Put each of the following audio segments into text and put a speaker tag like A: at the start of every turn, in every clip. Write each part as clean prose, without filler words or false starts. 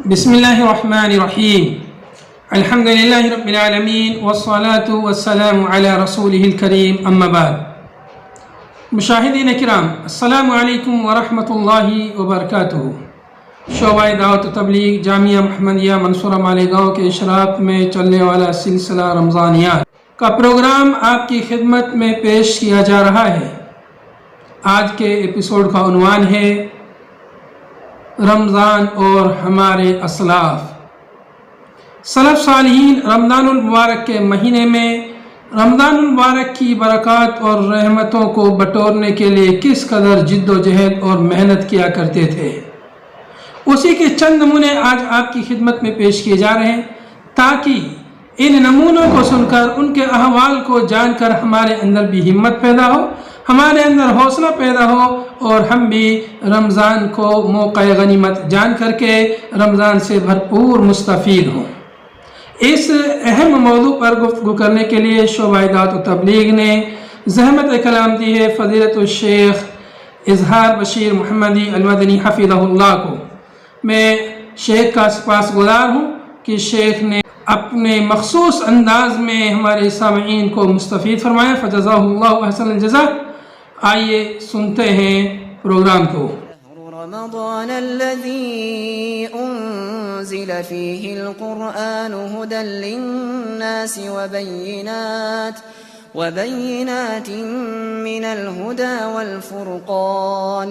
A: بسم اللہ الرحمن الرحیم الحمد للہ رب العالمین والصلاة والسلام علی رسولہ الکریم اما بعد۔ مشاہدین کرام، السلام علیکم ورحمۃ اللہ وبرکاتہ۔ شعبہ دعوت و تبلیغ جامعہ محمدیہ منصورہ مالیگاؤں کے اشراف میں چلنے والا سلسلہ رمضانیات کا پروگرام آپ کی خدمت میں پیش کیا جا رہا ہے۔ آج کے ایپیسوڈ کا عنوان ہے رمضان اور ہمارے اسلاف۔ سلف صالحین رمضان المبارک کے مہینے میں رمضان المبارک کی برکات اور رحمتوں کو بٹورنے کے لیے کس قدر جد و جہد اور محنت کیا کرتے تھے، اسی کے چند نمونے آج آپ کی خدمت میں پیش کیے جا رہے ہیں، تاکہ ان نمونوں کو سن کر ان کے احوال کو جان کر ہمارے اندر بھی ہمت پیدا ہو، ہمارے اندر حوصلہ پیدا ہو، اور ہم بھی رمضان کو موقع غنیمت جان کر کے رمضان سے بھرپور مستفید ہوں۔ اس اہم موضوع پر گفتگو کرنے کے لیے شعبہ دعوت و تبلیغ نے زحمت کلام دی ہے فضیلت الشیخ اظہار بشیر محمدی المدنی حفظہ اللہ کو۔ میں شیخ کا سپاسگزار ہوں کہ شیخ نے اپنے مخصوص انداز میں ہمارے سامعین کو مستفید فرمایا، فجزاہ اللہ احسن الجزا۔ آئیے سنتے ہیں پروگرام کو۔
B: رمضان الذي أنزل فيه القرآن هدى للناس وبينات من الهدى والفرقان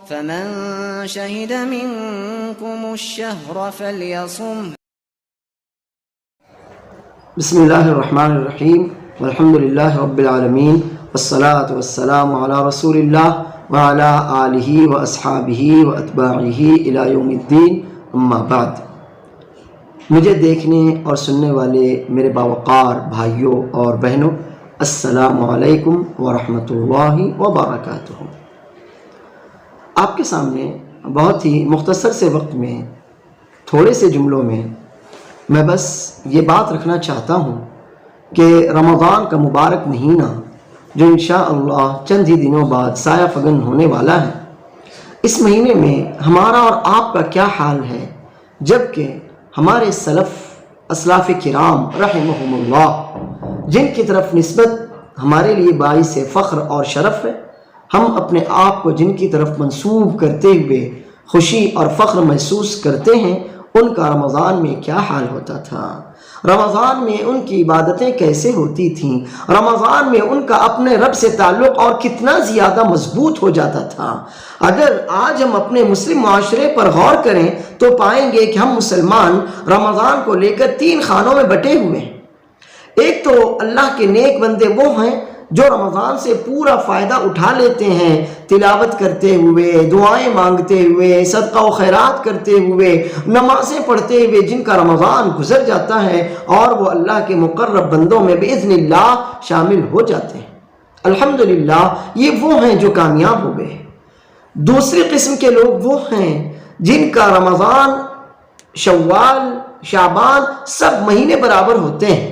B: فمن شهد منكم الشهر فليصمه۔
C: بسم اللہ الرحمن الرحیم والحمد للہ رب العالمین والصلاة والسلام علی رسول اللہ وعلی آلہ واصحابہ واتباعہ الی یوم الدین، اما بعد۔ مجھے دیکھنے اور سننے والے میرے باوقار بھائیوں اور بہنوں، السلام علیکم ورحمۃ اللہ وبرکاتہ۔ آپ کے سامنے بہت ہی مختصر سے وقت میں تھوڑے سے جملوں میں میں بس یہ بات رکھنا چاہتا ہوں کہ رمضان کا مبارک مہینہ جو انشاءاللہ چند ہی دنوں بعد سایہ فگن ہونے والا ہے، اس مہینے میں ہمارا اور آپ کا کیا حال ہے، جبکہ ہمارے سلف اسلاف کرام رحمہم اللہ، جن کی طرف نسبت ہمارے لیے باعث فخر اور شرف ہے، ہم اپنے آپ کو جن کی طرف منسوب کرتے ہوئے خوشی اور فخر محسوس کرتے ہیں، ان کا رمضان میں کیا حال ہوتا تھا، رمضان میں ان کی عبادتیں کیسے ہوتی تھیں، رمضان میں ان کا اپنے رب سے تعلق اور کتنا زیادہ مضبوط ہو جاتا تھا۔ اگر آج ہم اپنے مسلم معاشرے پر غور کریں تو پائیں گے کہ ہم مسلمان رمضان کو لے کر 3 خانوں میں بٹے ہوئے ہیں۔ ایک تو اللہ کے نیک بندے وہ ہیں جو رمضان سے پورا فائدہ اٹھا لیتے ہیں، تلاوت کرتے ہوئے، دعائیں مانگتے ہوئے، صدقہ و خیرات کرتے ہوئے، نمازیں پڑھتے ہوئے، جن کا رمضان گزر جاتا ہے اور وہ اللہ کے مقرب بندوں میں باذن اللہ شامل ہو جاتے ہیں۔ الحمدللہ، یہ وہ ہیں جو کامیاب ہو گئے۔ دوسری قسم کے لوگ وہ ہیں جن کا رمضان، شوال، شعبان سب مہینے برابر ہوتے ہیں،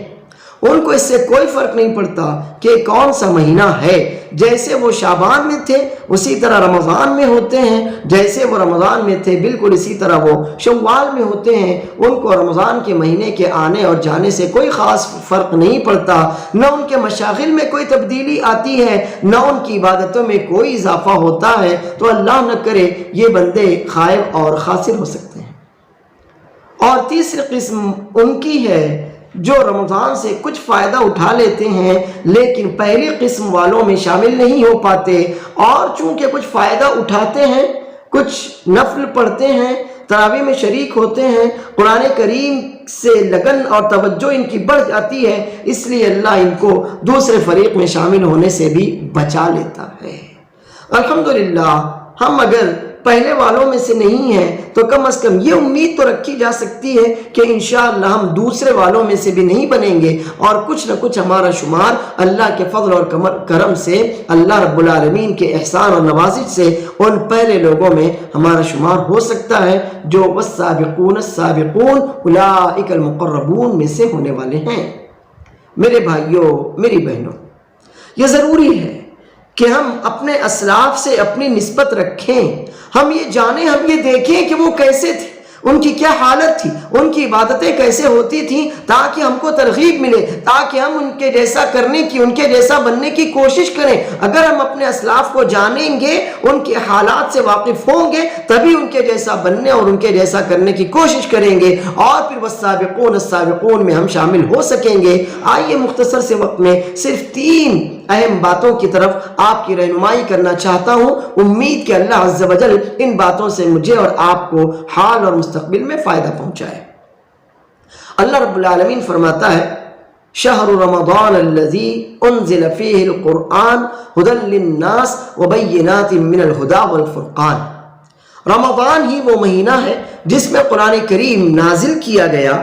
C: ان کو اس سے کوئی فرق نہیں پڑتا کہ کون سا مہینہ ہے، جیسے وہ شعبان میں تھے اسی طرح رمضان میں ہوتے ہیں، جیسے وہ رمضان میں تھے بالکل اسی طرح وہ شوال میں ہوتے ہیں۔ ان کو رمضان کے مہینے کے آنے اور جانے سے کوئی خاص فرق نہیں پڑتا، نہ ان کے مشاغل میں کوئی تبدیلی آتی ہے، نہ ان کی عبادتوں میں کوئی اضافہ ہوتا ہے۔ تو اللہ نہ کرے یہ بندے خائب اور خاسر ہو سکتے ہیں۔ اور تیسری قسم ان کی ہے جو رمضان سے کچھ فائدہ اٹھا لیتے ہیں لیکن پہلی قسم والوں میں شامل نہیں ہو پاتے، اور چونکہ کچھ فائدہ اٹھاتے ہیں، کچھ نفل پڑھتے ہیں، تراویح میں شریک ہوتے ہیں، قرآن کریم سے لگن اور توجہ ان کی بڑھ جاتی ہے، اس لیے اللہ ان کو دوسرے فریق میں شامل ہونے سے بھی بچا لیتا ہے۔ الحمدللہ، ہم اگر پہلے والوں میں سے نہیں ہیں تو کم از کم یہ امید تو رکھی جا سکتی ہے کہ انشاءاللہ ہم دوسرے والوں میں سے بھی نہیں بنیں گے، اور کچھ نہ کچھ ہمارا شمار اللہ کے فضل اور کرم سے، اللہ رب العالمین کے احسان اور نوازش سے ان پہلے لوگوں میں ہمارا شمار ہو سکتا ہے جو والسابقون السابقون اولئک المقربون میں سے ہونے والے ہیں۔ میرے بھائیوں، میری بہنوں، یہ ضروری ہے کہ ہم اپنے اسلاف سے اپنی نسبت رکھیں، ہم یہ جانیں، ہم یہ دیکھیں کہ وہ کیسے تھے، ان کی کیا حالت تھی، ان کی عبادتیں کیسے ہوتی تھیں، تاکہ ہم کو ترغیب ملے، تاکہ ہم ان کے جیسا کرنے کی، ان کے جیسا بننے کی کوشش کریں۔ اگر ہم اپنے اسلاف کو جانیں گے، ان کے حالات سے واقف ہوں گے، تبھی ان کے جیسا بننے اور ان کے جیسا کرنے کی کوشش کریں گے، اور پھر والسابقون السابقون میں ہم شامل ہو سکیں گے۔ آئیے مختصر سے وقت میں صرف 3 اہم باتوں کی طرف آپ کی رہنمائی کرنا چاہتا ہوں، امید کہ اللہ عز و جل ان باتوں سے مجھے اور آپ کو حال اور مستقبل میں فائدہ پہنچائے۔ اللہ رب العالمین فرماتا ہے شہر رمضان الذی انزل فیہ القرآن ھدی للناس وبینات من الہدی والفرقان۔ رمضان ہی وہ مہینہ ہے جس میں قرآن کریم نازل کیا گیا۔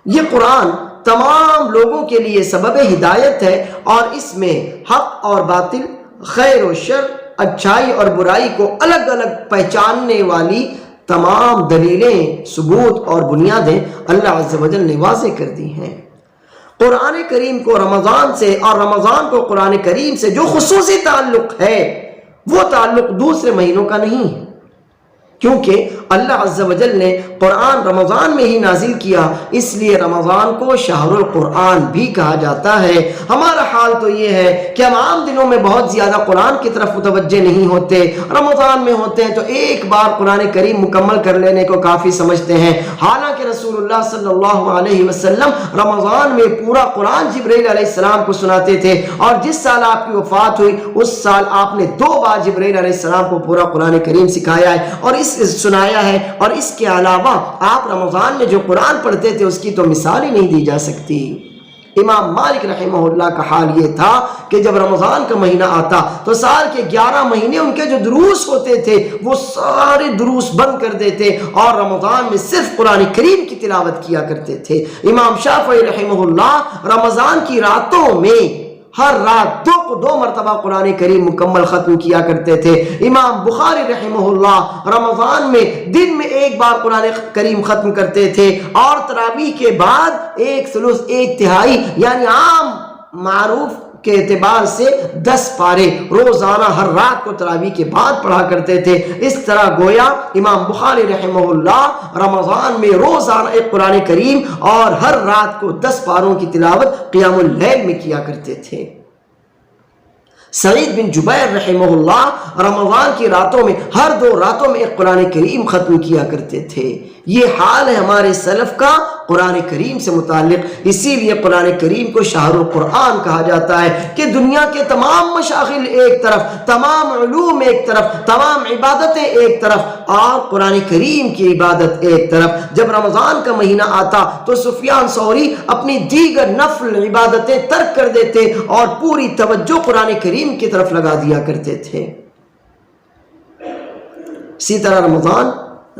C: یہ قرآن تمام لوگوں کے لیے سبب ہدایت ہے، اور اس میں حق اور باطل، خیر و شر، اچھائی اور برائی کو الگ الگ پہچاننے والی تمام دلیلیں، ثبوت اور بنیادیں اللہ عز و جل نے واضح کر دی ہیں۔ قرآن کریم کو رمضان سے اور رمضان کو قرآن کریم سے جو خصوصی تعلق ہے، وہ تعلق دوسرے مہینوں کا نہیں ہے، کیونکہ اللہ عز و جل نے قرآن رمضان میں ہی نازل کیا، اس لیے رمضان کو شہر القرآن بھی کہا جاتا ہے۔ ہمارا حال تو یہ ہے کہ ہم عام دنوں میں بہت زیادہ قرآن کی طرف متوجہ نہیں ہوتے، رمضان میں ہوتے ہیں تو ایک بار قرآن کریم مکمل کر لینے کو کافی سمجھتے ہیں، حالانکہ رسول اللہ صلی اللہ علیہ وسلم رمضان میں پورا قرآن جبرائیل علیہ السلام کو سناتے تھے، اور جس سال آپ کی وفات ہوئی اس سال آپ نے 2 بار جبرائیل علیہ السلام کو پورا قرآن کریم سکھایا ہے اور سنایا ہے، اور اس کے علاوہ آپ رمضان میں جو قرآن پڑھتے تھے اس کی تو مثال ہی نہیں دی جا سکتی۔ امام مالک رحمہ اللہ کا حال یہ تھا کہ جب رمضان کا مہینہ آتا تو سال کے 11 مہینے ان کے جو دروس ہوتے تھے وہ سارے دروس بند کر دیتے اور رمضان میں صرف قرآن کریم کی تلاوت کیا کرتے تھے۔ امام شافعی رحمہ اللہ رمضان کی راتوں میں ہر رات 2 مرتبہ قرآن کریم مکمل ختم کیا کرتے تھے۔ امام بخاری رحمہ اللہ رمضان میں دن میں 1 بار قرآن کریم ختم کرتے تھے، اور تراویح کے بعد 1/3 یعنی عام معروف کے اعتبار سے 10 پارے روزانہ ہر رات کو تراویح کے بعد پڑھا کرتے تھے۔ اس طرح گویا امام بخاری رحمہ اللہ رمضان میں روزانہ 1 قرآن کریم اور ہر رات کو 10 پاروں کی تلاوت قیام اللیل میں کیا کرتے تھے۔ سعید بن جبیر رحمہ اللہ رمضان کی راتوں میں ہر 2 راتوں میں 1 قرآن کریم ختم کیا کرتے تھے۔ یہ حال ہے ہمارے سلف کا قرآن کریم سے متعلق، اسی لیے قرآن کریم کو شہر القرآن کہا جاتا ہے کہ دنیا کے تمام مشاغل ایک طرف، تمام علوم ایک طرف، تمام عبادتیں ایک طرف، اور قرآن کریم کی عبادت ایک طرف۔ جب رمضان کا مہینہ آتا تو سفیان ثوری اپنی دیگر نفل عبادتیں ترک کر دیتے اور پوری توجہ قرآن کریم کی طرف لگا دیا کرتے تھے۔ اسی طرح رمضان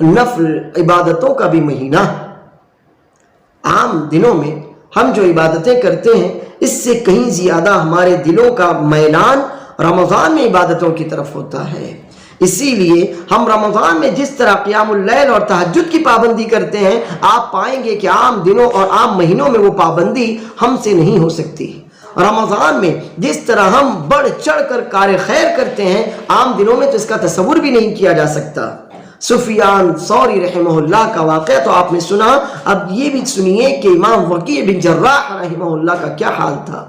C: نفل عبادتوں کا بھی مہینہ۔ عام دنوں میں ہم جو عبادتیں کرتے ہیں اس سے کہیں زیادہ ہمارے دلوں کا میلان رمضان میں عبادتوں کی طرف ہوتا ہے۔ اسی لیے ہم رمضان میں جس طرح قیام اللیل اور تہجد کی پابندی کرتے ہیں، آپ پائیں گے کہ عام دنوں اور عام مہینوں میں وہ پابندی ہم سے نہیں ہو سکتی۔ رمضان میں جس طرح ہم بڑھ چڑھ کر کار خیر کرتے ہیں، عام دنوں میں تو اس کا تصور بھی نہیں کیا جا سکتا۔ سفیان ثوری رحمہ اللہ کا واقعہ تو آپ نے سنا، اب یہ بھی سنیے کہ امام وکیع بن جراح رحمہ اللہ کا کیا حال تھا۔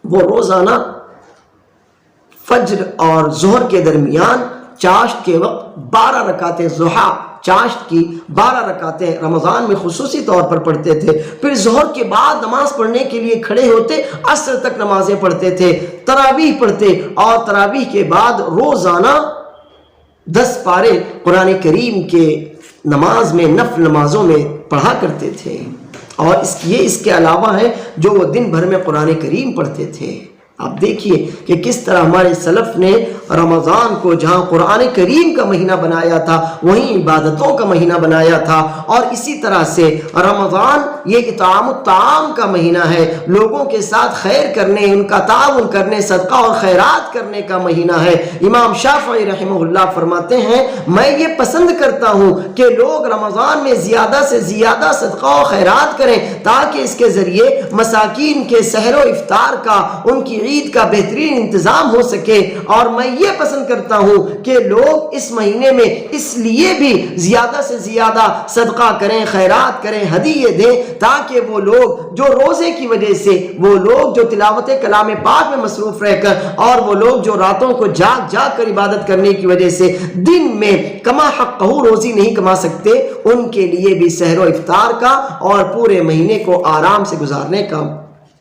C: وہ روزانہ فجر اور ظہر کے درمیان چاشت کے وقت 12 رکعتیں ضحیٰ، چاشت کی 12 رکعتیں رمضان میں خصوصی طور پر پڑھتے تھے۔ پھر ظہر کے بعد نماز پڑھنے کے لیے کھڑے ہوتے، عصر تک نمازیں پڑھتے تھے، تراویح پڑھتے، اور تراویح کے بعد روزانہ 10 پارے قرآن کریم کے نماز میں، نفل نمازوں میں پڑھا کرتے تھے۔ اور اس کے علاوہ ہے جو وہ دن بھر میں قرآن کریم پڑھتے تھے۔ آپ دیکھیے کہ کس طرح ہمارے سلف نے رمضان کو جہاں قرآن کریم کا مہینہ بنایا تھا وہیں عبادتوں کا مہینہ بنایا تھا، اور اسی طرح سے رمضان یہ اطعام الطعام کا مہینہ ہے، لوگوں کے ساتھ خیر کرنے، ان کا تعاون کرنے، صدقہ اور خیرات کرنے کا مہینہ ہے۔ امام شافعی رحمہ اللہ فرماتے ہیں میں یہ پسند کرتا ہوں کہ لوگ رمضان میں زیادہ سے زیادہ صدقہ و خیرات کریں تاکہ اس کے ذریعے مساکین کے سحر و افطار کا، ان کی عید کا بہترین انتظام ہو سکے، اور میں یہ پسند کرتا ہوں کہ لوگ اس مہینے میں اس لیے بھی زیادہ سے زیادہ صدقہ کریں، خیرات کریں، ہدیے دیں، تاکہ وہ لوگ جو روزے کی وجہ سے، وہ لوگ جو تلاوت کلام پاک میں مصروف رہ کر، اور وہ لوگ جو راتوں کو جاگ جاگ کر عبادت کرنے کی وجہ سے دن میں کما حقہ روزی نہیں کما سکتے، ان کے لیے بھی سحر و افطار کا اور پورے مہینے کو آرام سے گزارنے کا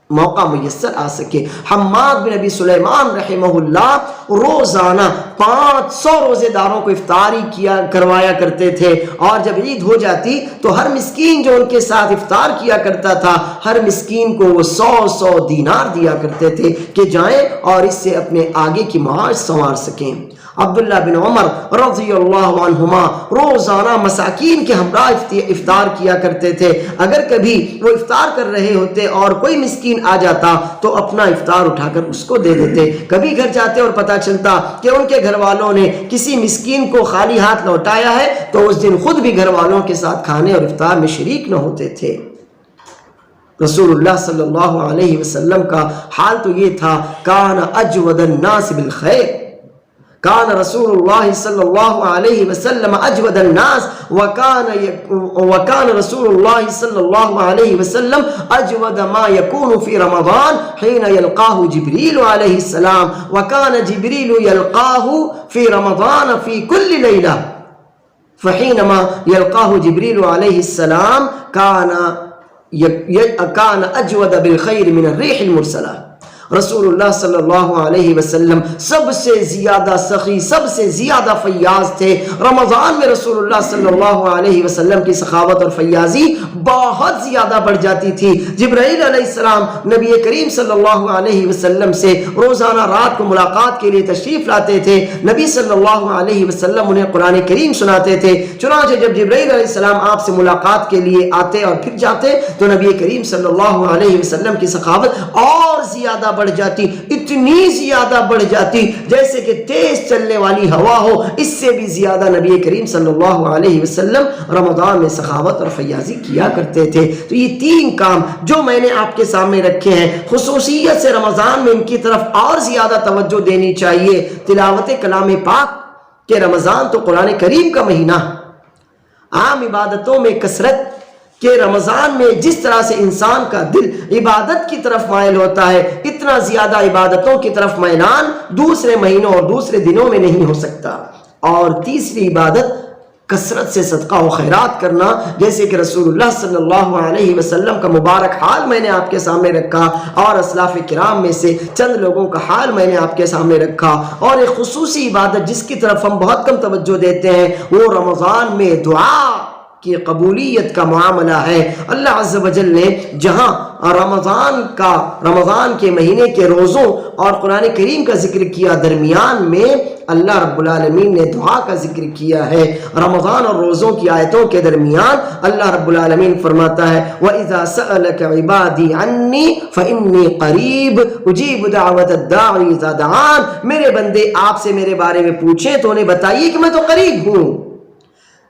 C: موقع میسر آ سکے۔ حماد بن ابی سلیمان رحمہ اللہ روزانہ 500 روزے داروں کو افطاری کروایا کرتے تھے، اور جب عید ہو جاتی تو ہر مسکین جو ان کے ساتھ افطار کیا کرتا تھا، ہر مسکین کو وہ 100 دینار دیا کرتے تھے کہ جائیں اور اس سے اپنے آگے کی معاش سنوار سکیں۔ عبداللہ بن عمر رضی اللہ عنہما روزانہ مساکین کے ہمراہ افطار کیا کرتے تھے۔ اگر کبھی وہ افطار کر رہے ہوتے اور کوئی مسکین آ جاتا تو اپنا افطار اٹھا کر اس کو دے دیتے۔ کبھی گھر جاتے اور پتہ چلتا کہ ان کے گھر والوں نے کسی مسکین کو خالی ہاتھ لوٹایا ہے تو اس دن خود بھی گھر والوں کے ساتھ کھانے اور افطار میں شریک نہ ہوتے تھے۔ رسول اللہ صلی اللہ علیہ وسلم کا حال تو یہ تھا، کان اجود الناس بالخیر، کان رسول اللہ صلی اللہ علیہ وسلم اجود الناس وکان رسول اللہ صلی اللہ علیہ وسلم اجود ما یکون فی رمضان حین یلقاہ جبریل علیہ السلام، وکان جبریل یلقاہ فی رمضان فی کل لیلہ، فحینما یلقاہ جبریل علیہ السلام کان اجود بالخیر من الریح المرسلہ۔ رسول اللہ صلی اللہ علیہ وسلم سب سے زیادہ سخی، سب سے زیادہ فیاض تھے۔ رمضان میں رسول اللہ صلی اللہ علیہ وسلم کی سخاوت اور فیاضی بہت زیادہ بڑھ جاتی تھی۔ جبرائیل علیہ السلام نبی کریم صلی اللہ علیہ وسلم سے روزانہ رات کو ملاقات کے لیے تشریف لاتے تھے۔ نبی صلی اللہ علیہ وسلم انہیں قرآن کریم سناتے تھے۔ چنانچہ جب جبرائیل علیہ السلام آپ سے ملاقات کے لیے آتے اور پھر جاتے تو نبی کریم صلی اللہ علیہ وسلم کی سخاوت اور زیادہ بڑھ جاتی، اتنی زیادہ بڑھ جاتی جیسے کہ تیز چلنے والی ہوا ہو، اس سے بھی زیادہ نبی کریم صلی اللہ علیہ وسلم رمضان میں سخاوت اور فیاضی کیا کرتے تھے۔ تو یہ تین کام جو میں نے آپ کے سامنے رکھے ہیں، خصوصیت سے رمضان میں ان کی طرف اور زیادہ توجہ دینی چاہیے۔ تلاوت کلام پاک کہ رمضان تو قرآن کریم کا مہینہ، عام عبادتوں میں کثرت کہ رمضان میں جس طرح سے انسان کا دل عبادت کی طرف مائل ہوتا ہے، اتنا زیادہ عبادتوں کی طرف میلان دوسرے مہینوں اور دوسرے دنوں میں نہیں ہو سکتا۔ اور تیسری عبادت کثرت سے صدقہ و خیرات کرنا، جیسے کہ رسول اللہ صلی اللہ علیہ وسلم کا مبارک حال میں نے آپ کے سامنے رکھا، اور اسلاف کرام میں سے چند لوگوں کا حال میں نے آپ کے سامنے رکھا۔ اور ایک خصوصی عبادت جس کی طرف ہم بہت کم توجہ دیتے ہیں، وہ رمضان میں دعا کی قبولیت کا معاملہ ہے۔ اللہ عز و جل نے جہاں رمضان کے مہینے کے روزوں اور قرآن کریم کا ذکر کیا، درمیان میں اللہ رب العالمین نے دعا کا ذکر کیا ہے۔ رمضان اور روزوں کی آیتوں کے درمیان اللہ رب العالمین فرماتا ہے وَإِذَا سَأَلَكَ عِبَادِي عَنِّي فَإِنِّي قَرِيبٌ أُجِيبُ دَعْوَةَ الدَّاعِ إِذَا دَعَانِ، میرے بندے آپ سے میرے بارے میں پوچھیں تو انہیں بتائیے کہ میں تو قریب ہوں،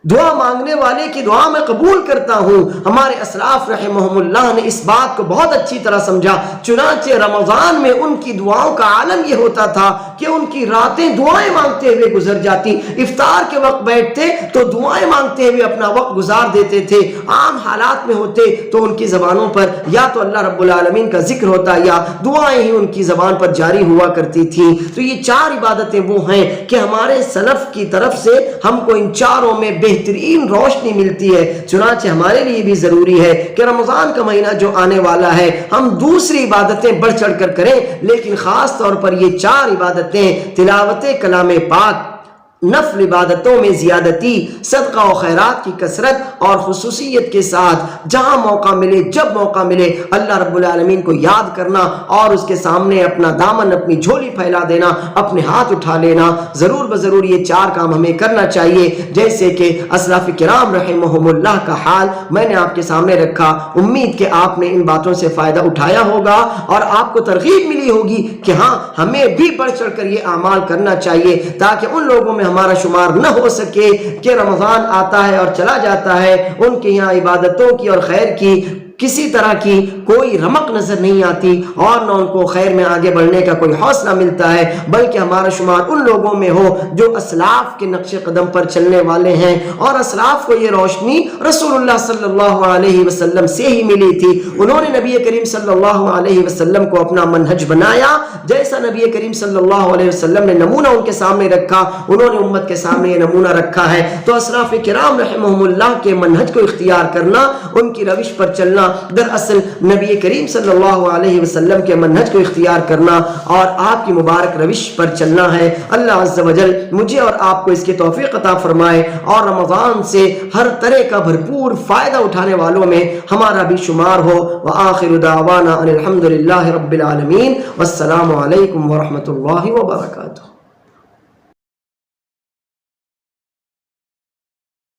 C: دعا مانگنے والے کی دعا میں قبول کرتا ہوں۔ ہمارے اسلاف رحمہم اللہ نے اس بات کو بہت اچھی طرح سمجھا، چنانچہ رمضان میں ان کی دعاؤں کا عالم یہ ہوتا تھا کہ ان کی راتیں دعائیں مانگتے ہوئے گزر جاتی، افطار کے وقت بیٹھتے تو دعائیں مانگتے ہوئے اپنا وقت گزار دیتے تھے۔ عام حالات میں ہوتے تو ان کی زبانوں پر یا تو اللہ رب العالمین کا ذکر ہوتا یا دعائیں ہی ان کی زبان پر جاری ہوا کرتی تھیں۔ تو یہ چار عبادتیں وہ ہیں کہ ہمارے سلف کی طرف سے ہم کو ان چاروں میں بہترین روشنی ملتی ہے۔ چنانچہ ہمارے لیے بھی ضروری ہے کہ رمضان کا مہینہ جو آنے والا ہے ہم دوسری عبادتیں بڑھ چڑھ کر کریں، لیکن خاص طور پر یہ چار عبادتیں، تلاوت کلام پاک، نفل عبادتوں میں زیادتی، صدقہ و خیرات کی کثرت، اور خصوصیت کے ساتھ جہاں موقع ملے، جب موقع ملے اللہ رب العالمین کو یاد کرنا اور اس کے سامنے اپنا دامن، اپنی جھولی پھیلا دینا، اپنے ہاتھ اٹھا لینا، ضرور بضرور یہ چار کام ہمیں کرنا چاہیے۔ جیسے کہ اسلاف کرام رحمہم اللہ کا حال میں نے آپ کے سامنے رکھا، امید کہ آپ نے ان باتوں سے فائدہ اٹھایا ہوگا اور آپ کو ترغیب ملی ہوگی کہ ہاں ہمیں بھی بڑھ چڑھ کر یہ اعمال کرنا چاہیے، تاکہ ان لوگوں میں ہمارا شمار نہ ہو سکے کہ رمضان آتا ہے اور چلا جاتا ہے، ان کے یہاں عبادتوں کی اور خیر کی کسی طرح کی کوئی رمق نظر نہیں آتی اور نہ ان کو خیر میں آگے بڑھنے کا کوئی حوصلہ ملتا ہے، بلکہ ہمارا شمار ان لوگوں میں ہو جو اسلاف کے نقش قدم پر چلنے والے ہیں، اور اسلاف کو یہ روشنی رسول اللہ صلی اللہ علیہ وسلم سے ہی ملی تھی۔ انہوں نے نبی کریم صلی اللہ علیہ وسلم کو اپنا منہج بنایا، جیسا نبی کریم صلی اللہ علیہ وسلم نے نمونہ ان کے سامنے رکھا، انہوں نے امت کے سامنے یہ نمونہ رکھا ہے۔ تو اسلاف کرام رحمہم اللہ کے منہج کو اختیار کرنا، ان کی روش پر چلنا، دراصل نبی کریم صلی اللہ علیہ وسلم کے منہج کو اختیار کرنا اور آپ کی مبارک روش پر چلنا ہے۔ اللہ عز و جل مجھے اور آپ کو اس کی توفیق عطا فرمائے اور رمضان سے ہر طرح کا بھرپور فائدہ اٹھانے والوں میں ہمارا بھی شمار ہو۔ وآخر دعوانا ان الحمد للہ رب العالمین، والسلام علیکم ورحمۃ اللہ وبرکاتہ۔